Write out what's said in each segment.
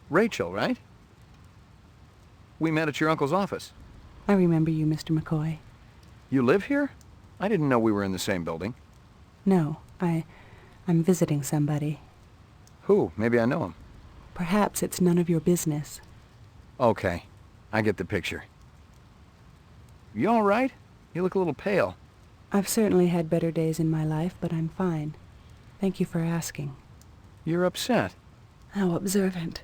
Rachel, right? We met at your uncle's office. I remember you, Mr. McCoy. You live here? I didn't know we were in the same building. No, I'm visiting somebody. Who? Maybe I know him. Perhaps it's none of your business. Okay, I get the picture. You all right? You look a little pale. I've certainly had better days in my life, but I'm fine. Thank you for asking. You're upset. How observant.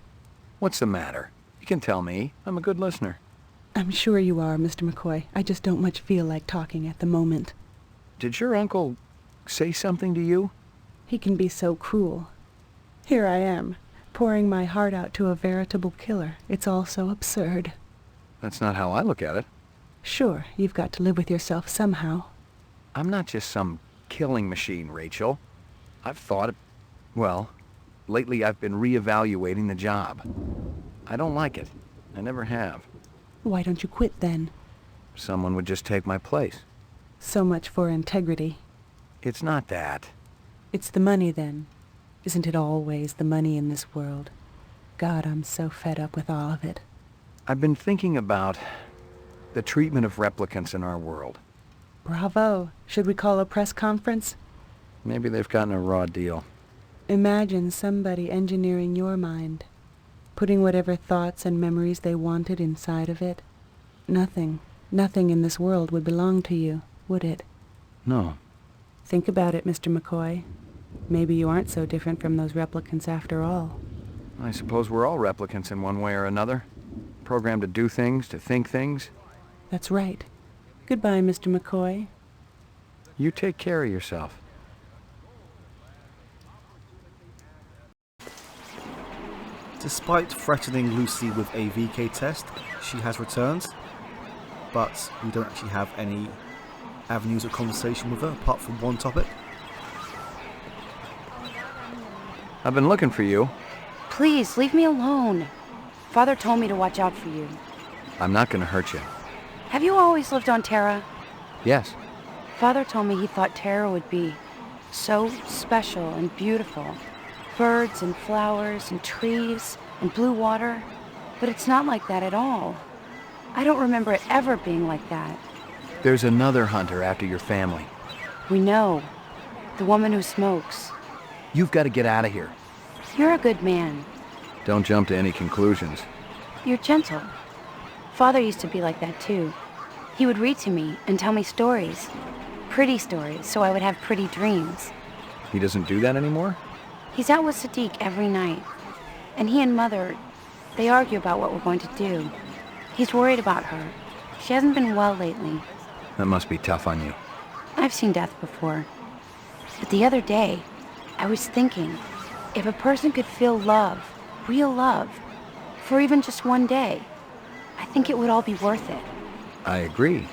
What's the matter? You can tell me. I'm a good listener. I'm sure you are, Mr. McCoy. I just don't much feel like talking at the moment. Did your uncle say something to you? He can be so cruel. Here I am, pouring my heart out to a veritable killer. It's all so absurd. That's not how I look at it. Sure, you've got to live with yourself somehow. I'm not just some killing machine, Rachel. I've thought, well, lately I've been reevaluating the job. I don't like it. I never have. Why don't you quit then? Someone would just take my place. So much for integrity. It's not that. It's the money then. Isn't it always the money in this world? God, I'm so fed up with all of it. I've been thinking about the treatment of replicants in our world. Bravo! Should we call a press conference? Maybe they've gotten a raw deal. Imagine somebody engineering your mind, putting whatever thoughts and memories they wanted inside of it. Nothing in this world would belong to you, would it? No. Think about it, Mr. McCoy. Maybe you aren't so different from those replicants after all. I suppose we're all replicants in one way or another. Programmed to do things, to think things. That's right. Goodbye, Mr. McCoy. You take care of yourself. Despite threatening Lucy with a VK test, she has returned, but we don't actually have any avenues of conversation with her apart from one topic. I've been looking for you. Please, leave me alone. Father told me to watch out for you. I'm not gonna hurt you. Have you always lived on Terra? Yes. Father told me he thought Terra would be so special and beautiful. Birds and flowers and trees and blue water. But it's not like that at all. I don't remember it ever being like that. There's another hunter after your family. We know. The woman who smokes. You've got to get out of here. You're a good man. Don't jump to any conclusions. You're gentle. Father used to be like that too. He would read to me and tell me stories. Pretty stories, so I would have pretty dreams. He doesn't do that anymore? He's out with Sadiq every night. And he and Mother, they argue about what we're going to do. He's worried about her. She hasn't been well lately. That must be tough on you. I've seen death before. But the other day, I was thinking, if a person could feel love, real love, for even just one day, I think it would all be worth it. I agree.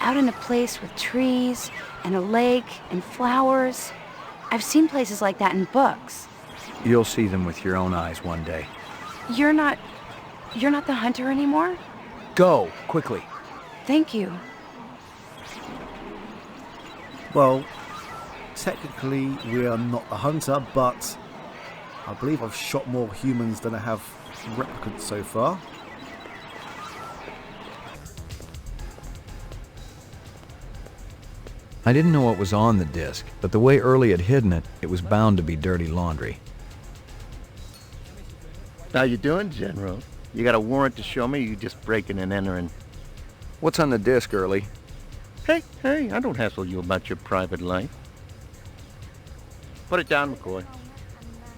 Out in a place with trees and a lake and flowers. I've seen places like that in books. You'll see them with your own eyes one day. You're not the hunter anymore? Go, quickly. Thank you. Well, technically we are not the hunter, but I believe I've shot more humans than I have replicants so far. I didn't know what was on the disc, but the way Early had hidden it, it was bound to be dirty laundry. How you doing, General? You got a warrant to show me, or you just breaking and entering? What's on the disc, Early? Hey, I don't hassle you about your private life. Put it down, McCoy.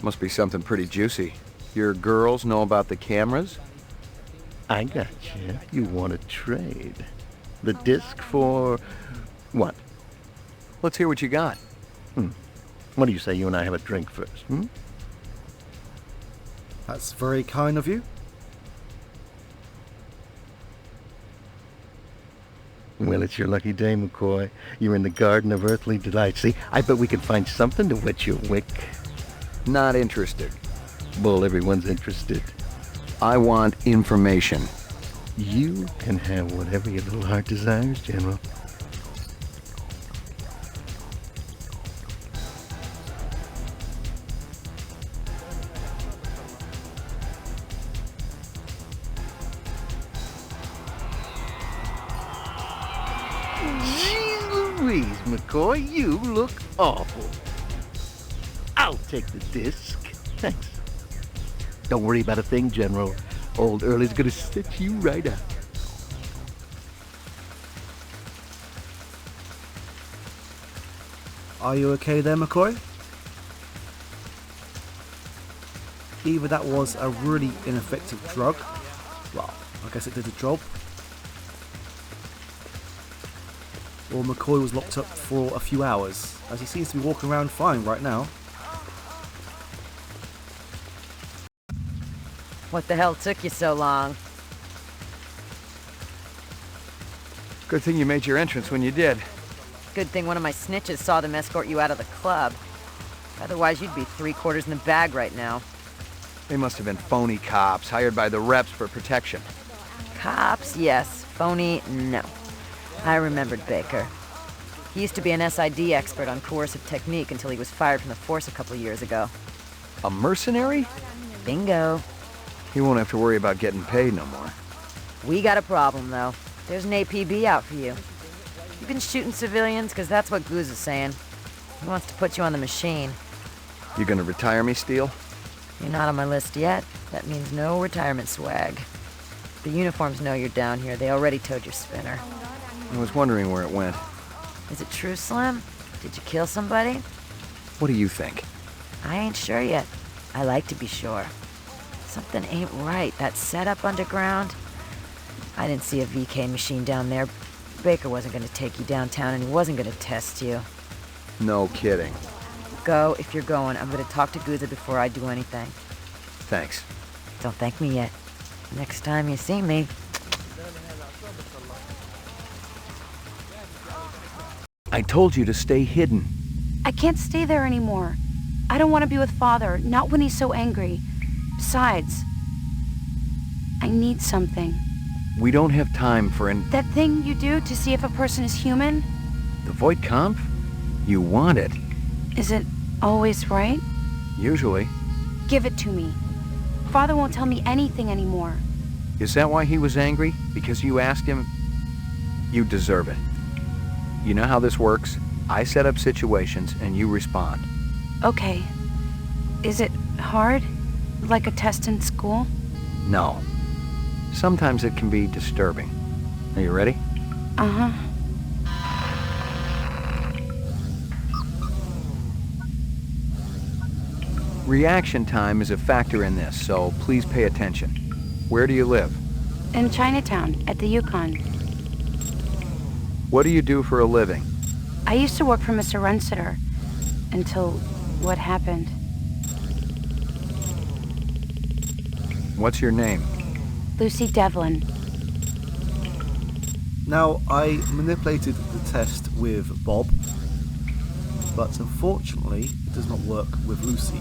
Must be something pretty juicy. Your girls know about the cameras? I got you. You want to trade. The disc for... what? Let's hear what you got. What do you say you and I have a drink first, That's very kind of you. Well, it's your lucky day, McCoy. You're in the Garden of Earthly Delight. See, I bet we can find something to whet your wick. Not interested. Well, everyone's interested. I want information. You can have whatever your little heart desires, General. Please, McCoy, you look awful. I'll take the disc. Thanks. Don't worry about a thing, General. Old Early's gonna set you right up. Are you okay there, McCoy? Either that was a really ineffective drug, well, I guess it did the job, or McCoy was locked up for a few hours, as he seems to be walking around fine right now. What the hell took you so long? Good thing you made your entrance when you did. Good thing one of my snitches saw them escort you out of the club. Otherwise, you'd be 3/4 in the bag right now. They must have been phony cops hired by the reps for protection. Cops, yes. Phony, no. I remembered Baker. He used to be an SID expert on coercive technique until he was fired from the force a couple years ago. A mercenary? Bingo. He won't have to worry about getting paid no more. We got a problem, though. There's an APB out for you. You been shooting civilians? Because that's what Goose is saying. He wants to put you on the machine. You gonna retire me, Steele? You're not on my list yet. That means no retirement swag. The uniforms know you're down here. They already towed your spinner. I was wondering where it went. Is it true, Slim? Did you kill somebody? What do you think? I ain't sure yet. I like to be sure. Something ain't right. That setup underground. I didn't see a VK machine down there. Baker wasn't gonna take you downtown and he wasn't gonna test you. No kidding. Go if you're going. I'm gonna talk to Guza before I do anything. Thanks. Don't thank me yet. Next time you see me. I told you to stay hidden. I can't stay there anymore. I don't want to be with Father, not when he's so angry. Besides, I need something. We don't have time for That thing you do to see if a person is human, the Voight Kampf? You want it. is it always right? Usually. Give it to me. Father won't tell me anything anymore. Is that why he was angry? Because you asked him? You deserve it. You know how this works? I set up situations and you respond. Okay. Is it hard? Like a test in school? No. Sometimes it can be disturbing. Are you ready? Uh-huh. Reaction time is a factor in this, so please pay attention. Where do you live? In Chinatown, at the Yukon. What do you do for a living? I used to work for Mr. Runsiter. Until what happened. What's your name? Lucy Devlin. Now, I manipulated the test with Bob, but unfortunately it does not work with Lucy.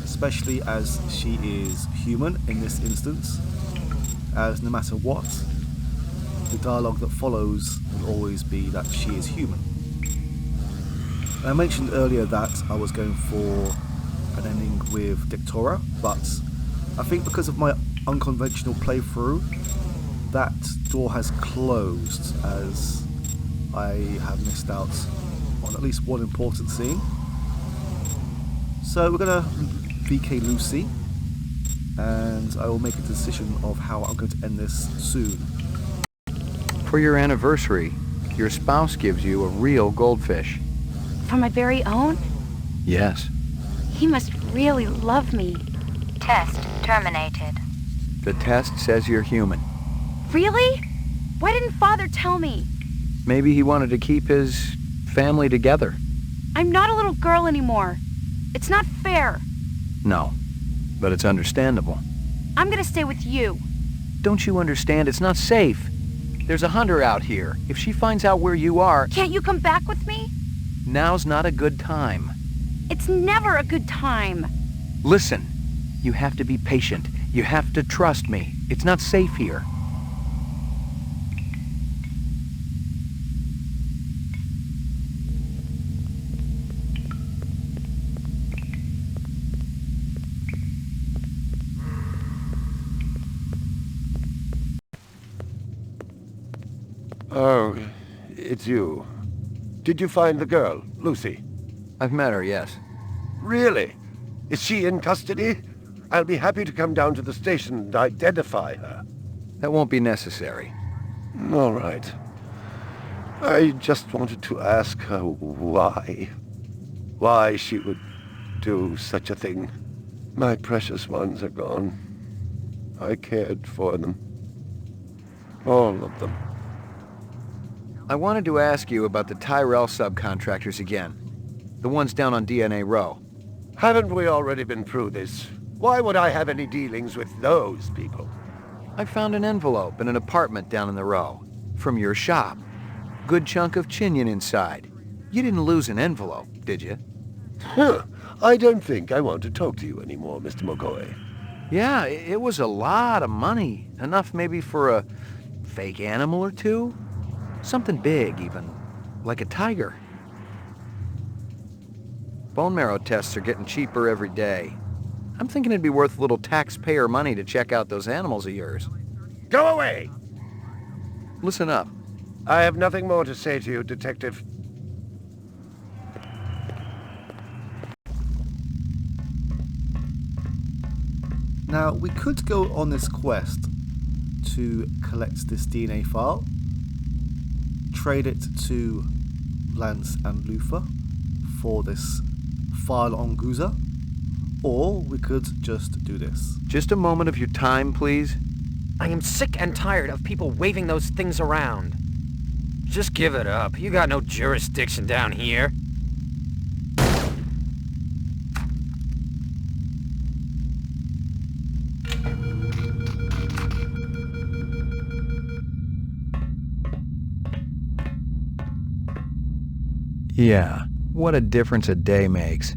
Especially as she is human in this instance, as no matter what, the dialogue that follows will always be that she is human. I mentioned earlier that I was going for an ending with Dictora, but I think because of my unconventional playthrough, that door has closed as I have missed out on at least one important scene. So we're gonna VK Lucy, and I will make a decision of how I'm going to end this soon. For your anniversary, your spouse gives you a real goldfish. For my very own? Yes. He must really love me. Test terminated. The test says you're human. Really? Why didn't Father tell me? Maybe he wanted to keep his family together. I'm not a little girl anymore. It's not fair. No, but it's understandable. I'm gonna stay with you. Don't you understand? It's not safe. There's a hunter out here. If she finds out where you are, Can't you come back with me? now's not a good time. It's never a good time. Listen, you have to be patient. You have to trust me. It's not safe here. Oh, it's you. Did you find the girl, Lucy? I've met her, yes. Really? Is she in custody? I'll be happy to come down to the station and identify her. That won't be necessary. All right. I just wanted to ask her why. Why she would do such a thing. My precious ones are gone. I cared for them. All of them. I wanted to ask you about the Tyrell subcontractors again. The ones down on DNA Row. Haven't we already been through this? Why would I have any dealings with those people? I found an envelope in an apartment down in the Row. From your shop. Good chunk of chinion inside. You didn't lose an envelope, did you? Huh. I don't think I want to talk to you anymore, Mr. McCoy. Yeah, it was a lot of money. Enough maybe for a fake animal or two? Something big, even. Like a tiger. Bone marrow tests are getting cheaper every day. I'm thinking it'd be worth a little taxpayer money to check out those animals of yours. Go away! Listen up. I have nothing more to say to you, Detective. Now, we could go on this quest to collect this DNA file, trade it to Lance and Lufa for this file on Guza, or we could just do this. Just a moment of your time, please. I am sick and tired of people waving those things around. Just give it up. You got no jurisdiction down here. Yeah, what a difference a day makes.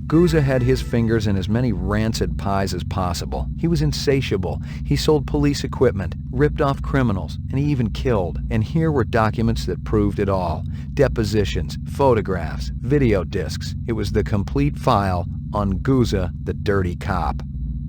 Guza had his fingers in as many rancid pies as possible. He was insatiable. He sold police equipment, ripped off criminals, and he even killed. And here were documents that proved it all. Depositions, photographs, video discs. It was the complete file on Guza, the dirty cop.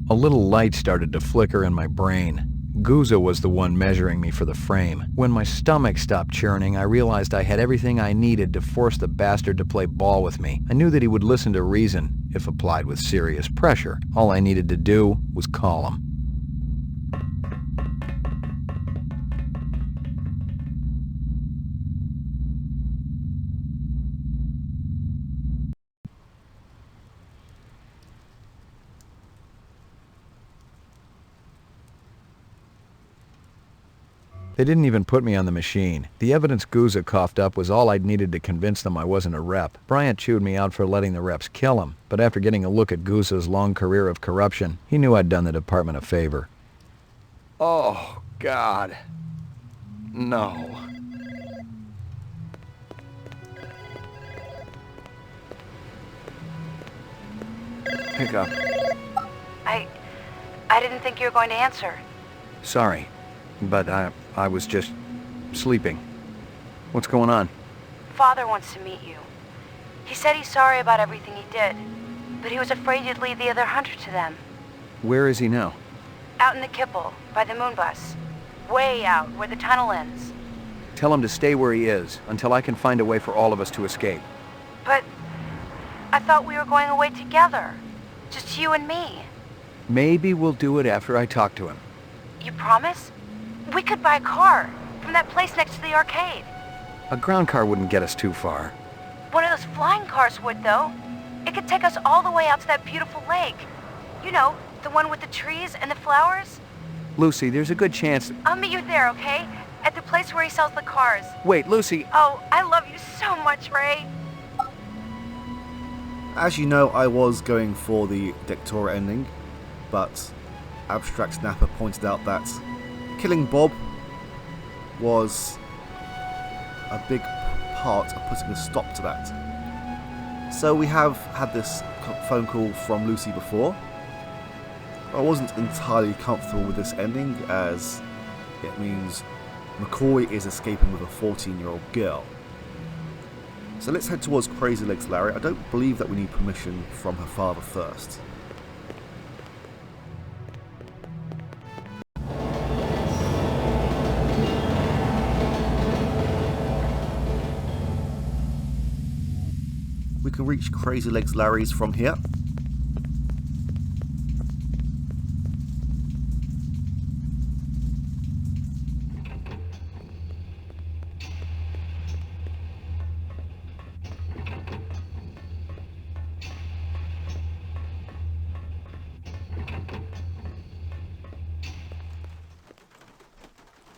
A little light started to flicker in my brain. Guza was the one measuring me for the frame. When my stomach stopped churning, I realized I had everything I needed to force the bastard to play ball with me. I knew that he would listen to reason, if applied with serious pressure. All I needed to do was call him. They didn't even put me on the machine. The evidence Guza coughed up was all I'd needed to convince them I wasn't a rep. Bryant chewed me out for letting the reps kill him, but after getting a look at Guza's long career of corruption, he knew I'd done the department a favor. Oh, God. No. Pick up. I didn't think you were going to answer. Sorry, but I was just sleeping. What's going on? Father wants to meet you. He said he's sorry about everything he did, but he was afraid you'd lead the other hunter to them. Where is he now? Out in the Kipple, by the moon bus. Way out, where the tunnel ends. Tell him to stay where he is, until I can find a way for all of us to escape. But I thought we were going away together. Just you and me. Maybe we'll do it after I talk to him. You promise? We could buy a car from that place next to the arcade. A ground car wouldn't get us too far. One of those flying cars would, though. It could take us all the way out to that beautiful lake. You know, the one with the trees and the flowers. Lucy, there's a good chance... I'll meet you there, okay? At the place where he sells the cars. Wait, Lucy... Oh, I love you so much, Ray. As you know, I was going for the Dectora ending, but Abstract Snapper pointed out that killing Bob was a big part of putting a stop to that. So we have had this phone call from Lucy before. I wasn't entirely comfortable with this ending, as it means McCoy is escaping with a 14-year-old girl. So let's head towards Crazy Legs Larry. I don't believe that we need permission from her father first. can reach Crazy Legs Larry's from here.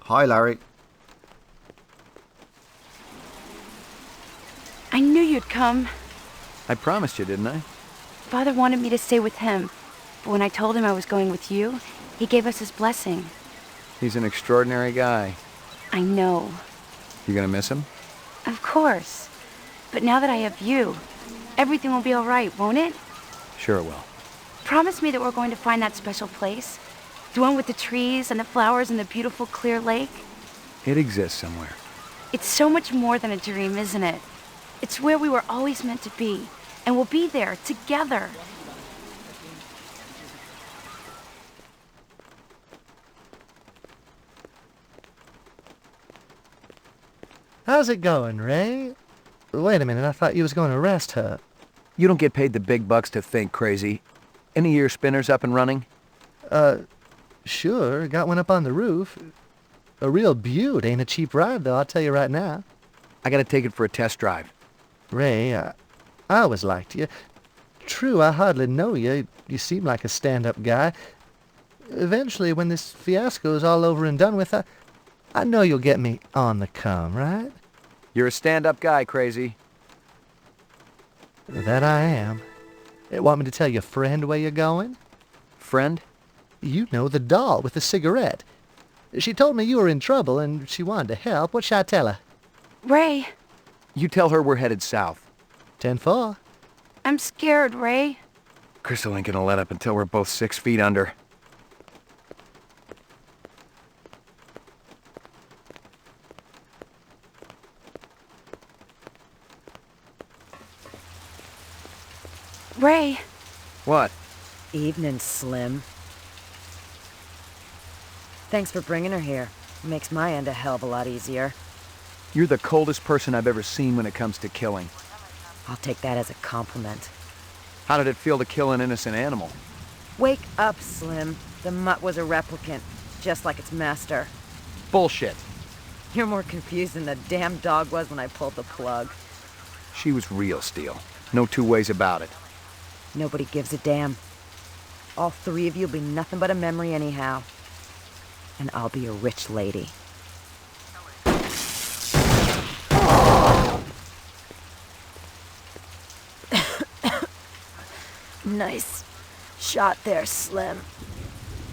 Hi, Larry. I knew you'd come. I promised you, didn't I? Father wanted me to stay with him, but when I told him I was going with you, he gave us his blessing. He's an extraordinary guy. I know. You gonna miss him? Of course. But now that I have you, everything will be all right, won't it? Sure it will. Promise me that we're going to find that special place. The one with the trees and the flowers and the beautiful clear lake. It exists somewhere. It's so much more than a dream, isn't it? It's where we were always meant to be, and we'll be there together. How's it going, Ray? Wait a minute, I thought you was going to arrest her. You don't get paid the big bucks to think, Crazy. Any of your spinners up and running? Sure, got one up on the roof. A real beaut, ain't a cheap ride, though, I'll tell you right now. I gotta take it for a test drive. Ray, I always liked you. True, I hardly know you. You seem like a stand-up guy. Eventually, when this fiasco's all over and done with, I know you'll get me on the come, right? You're a stand-up guy, Crazy. That I am. Want me to tell your friend where you're going? Friend? You know, the doll with the cigarette. She told me you were in trouble and she wanted to help. What should I tell her? Ray, You tell her we're headed south. 10-4. I'm scared, Ray. Crystal ain't gonna let up until we're both 6 feet under. Ray, What? Evening, Slim. Thanks for bringing her here. Makes my end a hell of a lot easier. You're the coldest person I've ever seen when it comes to killing. I'll take that as a compliment. How did it feel to kill an innocent animal? Wake up, Slim. The mutt was a replicant, just like its master. Bullshit. You're more confused than the damn dog was when I pulled the plug. She was real, Steel. No two ways about it. Nobody gives a damn. All three of you will be nothing but a memory anyhow. And I'll be a rich lady. Nice shot there, Slim.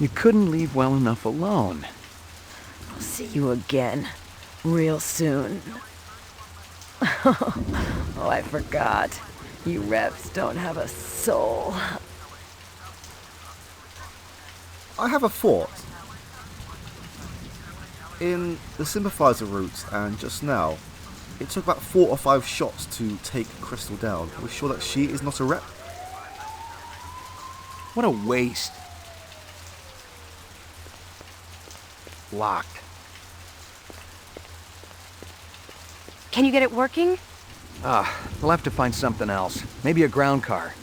You couldn't leave well enough alone. I'll see you again real soon. Oh, I forgot. You revs don't have a soul. I have a thought. In the sympathizer route and just now, it took about 4 or 5 shots to take Crystal down. Are we sure that she is not a rep? What a waste. Locked. can you get it working? We'll have to find something else. Maybe a ground car.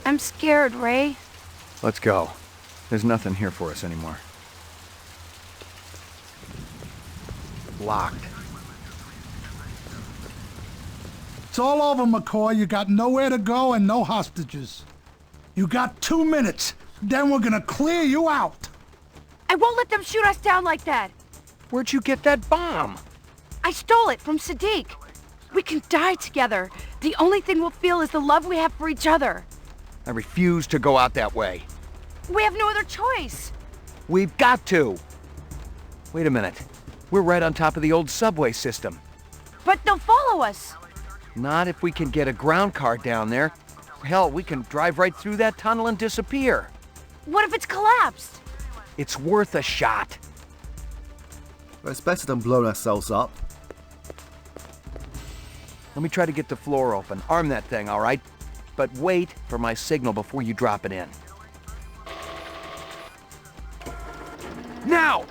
I'm scared, Ray. Let's go. There's nothing here for us anymore. Locked. It's all over, McCoy. You got nowhere to go and no hostages. You got 2 minutes. Then we're gonna clear you out. I won't let them shoot us down like that. Where'd you get that bomb? I stole it from Sadiq. We can die together. The only thing we'll feel is the love we have for each other. I refuse to go out that way. We have no other choice. We've got to. Wait a minute. We're right on top of the old subway system. But they'll follow us. Not if we can get a ground car down there. Hell, we can drive right through that tunnel and disappear. What if it's collapsed? It's worth a shot. Well, it's better than blowing ourselves up. Let me try to get the floor open. Arm that thing, all right? But wait for my signal before you drop it in. Now!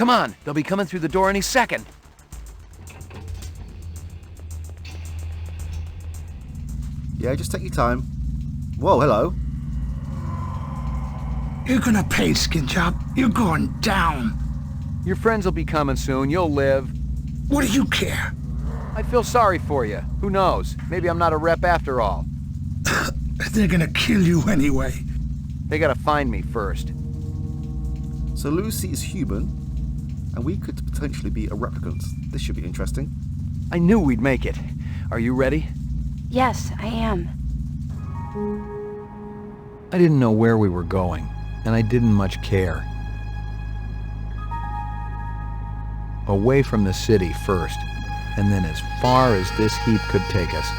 Come on, they'll be coming through the door any second. Yeah, just take your time. Whoa, hello. You're gonna pay, Skinjob. You're going down. Your friends will be coming soon. You'll live. What do you care? I feel sorry for you. Who knows? Maybe I'm not a rep after all. They're gonna kill you anyway. They gotta find me first. So Lucy is human, and we could potentially be a replicant. This should be interesting. I knew we'd make it. Are you ready? Yes, I am. I didn't know where we were going, and I didn't much care. Away from the city first, and then as far as this heap could take us.